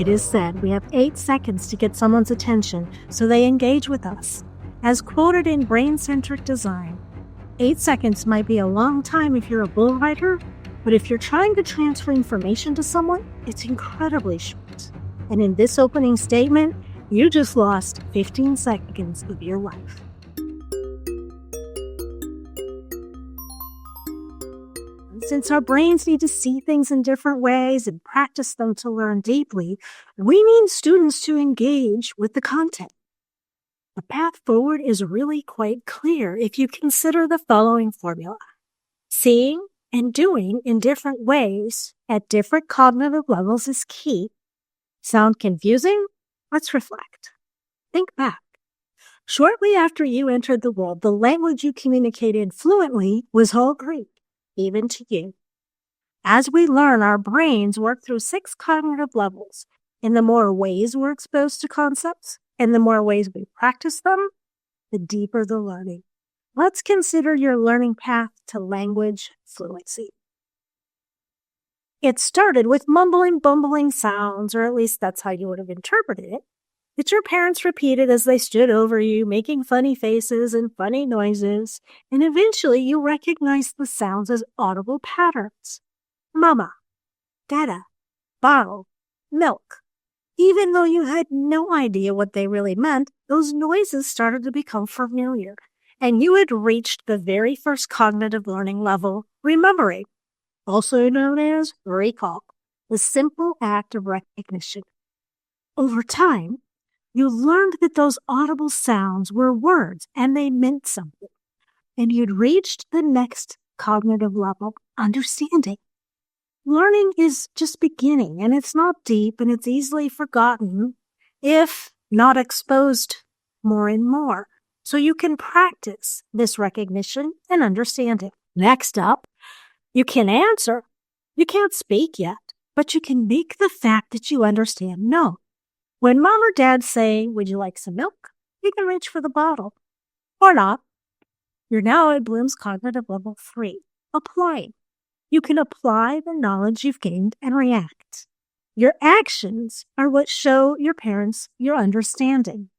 It is said we have 8 seconds to get someone's attention so they engage with us. As quoted in Brain-Centric Design, 8 seconds might be a long time if you're a bull rider, but if you're trying to transfer information to someone, it's incredibly short. And in this opening statement, you just lost 15 seconds of your life. Since our brains need to see things in different ways and practice them to learn deeply, we need students to engage with the content. The path forward is really quite clear if you consider the following formula. Seeing and doing in different ways at different cognitive levels is key. Sound confusing? Let's reflect. Think back. Shortly after you entered the world, the language you communicated fluently was all Greek, even to you. As we learn, our brains work through 6 cognitive levels. In the more ways we're exposed to concepts, and the more ways we practice them, the deeper the learning. Let's consider your learning path to language fluency. It started with mumbling, bumbling sounds, or at least that's how you would have interpreted it, that your parents repeated as they stood over you, making funny faces and funny noises, and eventually you recognized the sounds as audible patterns. Mama, dada, bottle, milk. Even though you had no idea what they really meant, those noises started to become familiar, and you had reached the very first cognitive learning level, remembering, also known as recall, the simple act of recognition. Over time, you learned that those audible sounds were words and they meant something, and you'd reached the next cognitive level, understanding. Learning is just beginning, and it's not deep, and it's easily forgotten if not exposed more and more. So you can practice this recognition and understanding. Next up, you can answer. You can't speak yet, but you can make the fact that you understand known. When mom or dad say, "Would you like some milk?" you can reach for the bottle. Or not. You're now at Bloom's cognitive level 3, applying. You can apply the knowledge you've gained and react. Your actions are what show your parents your understanding.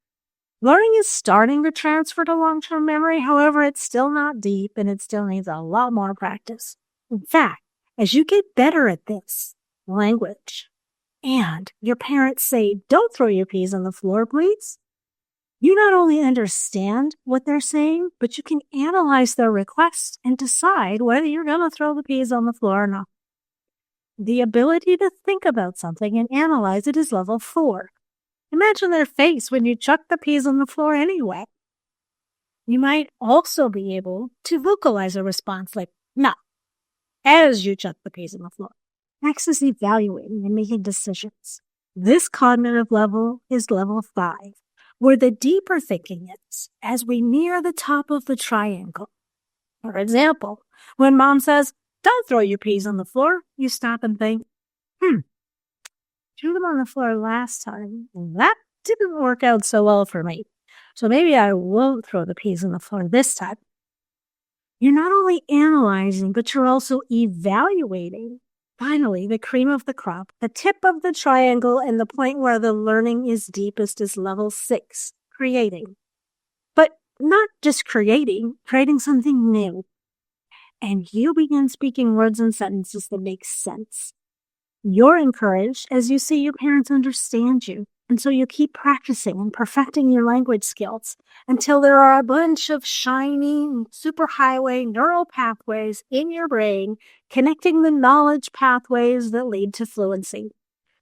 Learning is starting to transfer to long-term memory. However, it's still not deep and it still needs a lot more practice. In fact, as you get better at this language and your parents say, "Don't throw your peas on the floor, please," you not only understand what they're saying, but you can analyze their request and decide whether you're going to throw the peas on the floor or not. The ability to think about something and analyze it is level 4. Imagine their face when you chuck the peas on the floor anyway. You might also be able to vocalize a response like, "No," as you chuck the peas on the floor. Next is evaluating and making decisions. This cognitive level is level 5. Where the deeper thinking is as we near the top of the triangle. For example, when mom says, "Don't throw your peas on the floor," you stop and think, threw them on the floor last time, and that didn't work out so well for me. So maybe I won't throw the peas on the floor this time. You're not only analyzing, but you're also evaluating. Finally, the cream of the crop, the tip of the triangle, and the point where the learning is deepest is level 6, creating. But not just creating something new. And you begin speaking words and sentences that make sense. You're encouraged as you see your parents understand you. And so you keep practicing and perfecting your language skills until there are a bunch of shiny superhighway neural pathways in your brain connecting the knowledge pathways that lead to fluency,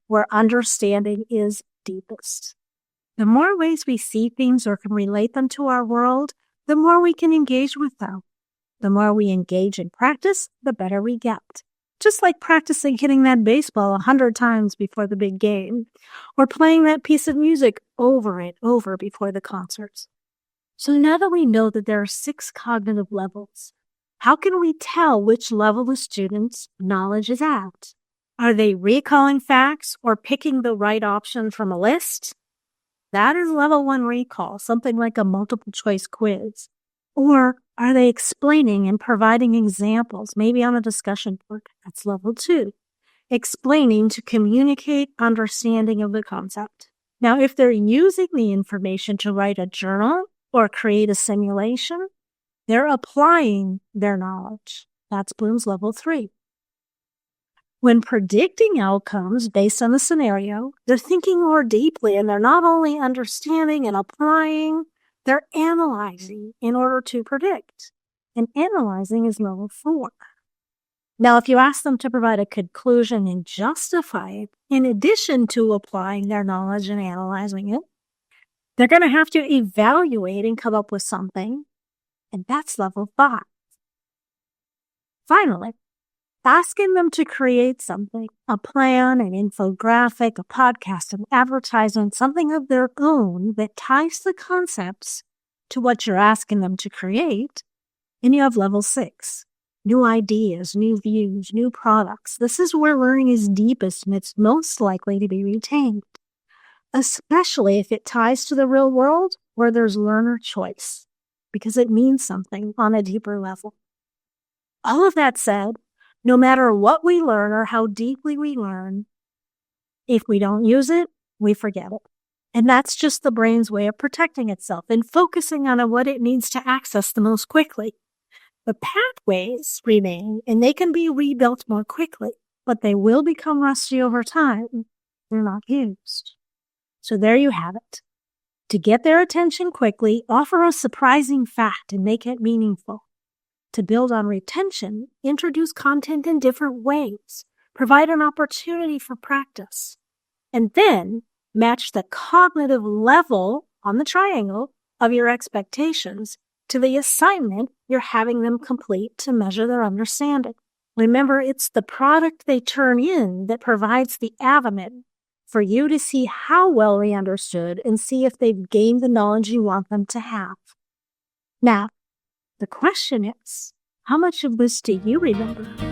where understanding is deepest. The more ways we see things or can relate them to our world, the more we can engage with them. The more we engage in practice, the better we get. Just like practicing hitting that baseball 100 times before the big game, or playing that piece of music over and over before the concerts. So now that we know that there are 6 cognitive levels, how can we tell which level the student's knowledge is at? Are they recalling facts or picking the right option from a list? That is level 1 recall, something like a multiple choice quiz. Or are they explaining and providing examples, maybe on a discussion board? That's level 2. explaining to communicate understanding of the concept. Now, if they're using the information to write a journal or create a simulation, they're applying their knowledge. That's Bloom's level 3. When predicting outcomes based on the scenario, they're thinking more deeply, and they're not only understanding and applying, they're analyzing in order to predict. And analyzing is level 4. Now, if you ask them to provide a conclusion and justify it, in addition to applying their knowledge and analyzing it, they're going to have to evaluate and come up with something, and that's level 5. Finally, asking them to create something, a plan, an infographic, a podcast, an advertisement, something of their own that ties the concepts to what you're asking them to create, and you have level 6. New ideas, new views, new products. This is where learning is deepest and it's most likely to be retained, especially if it ties to the real world where there's learner choice, because it means something on a deeper level. All of that said, no matter what we learn or how deeply we learn, if we don't use it, we forget it. And that's just the brain's way of protecting itself and focusing on what it needs to access the most quickly. The pathways remain, and they can be rebuilt more quickly, but they will become rusty over time if they're not used. So there you have it. To get their attention quickly, offer a surprising fact and make it meaningful. To build on retention, introduce content in different ways, provide an opportunity for practice, and then match the cognitive level on the triangle of your expectations to the assignment you're having them complete to measure their understanding. Remember, it's the product they turn in that provides the avenue for you to see how well they understood and see if they've gained the knowledge you want them to have. Now, the question is, how much of this do you remember?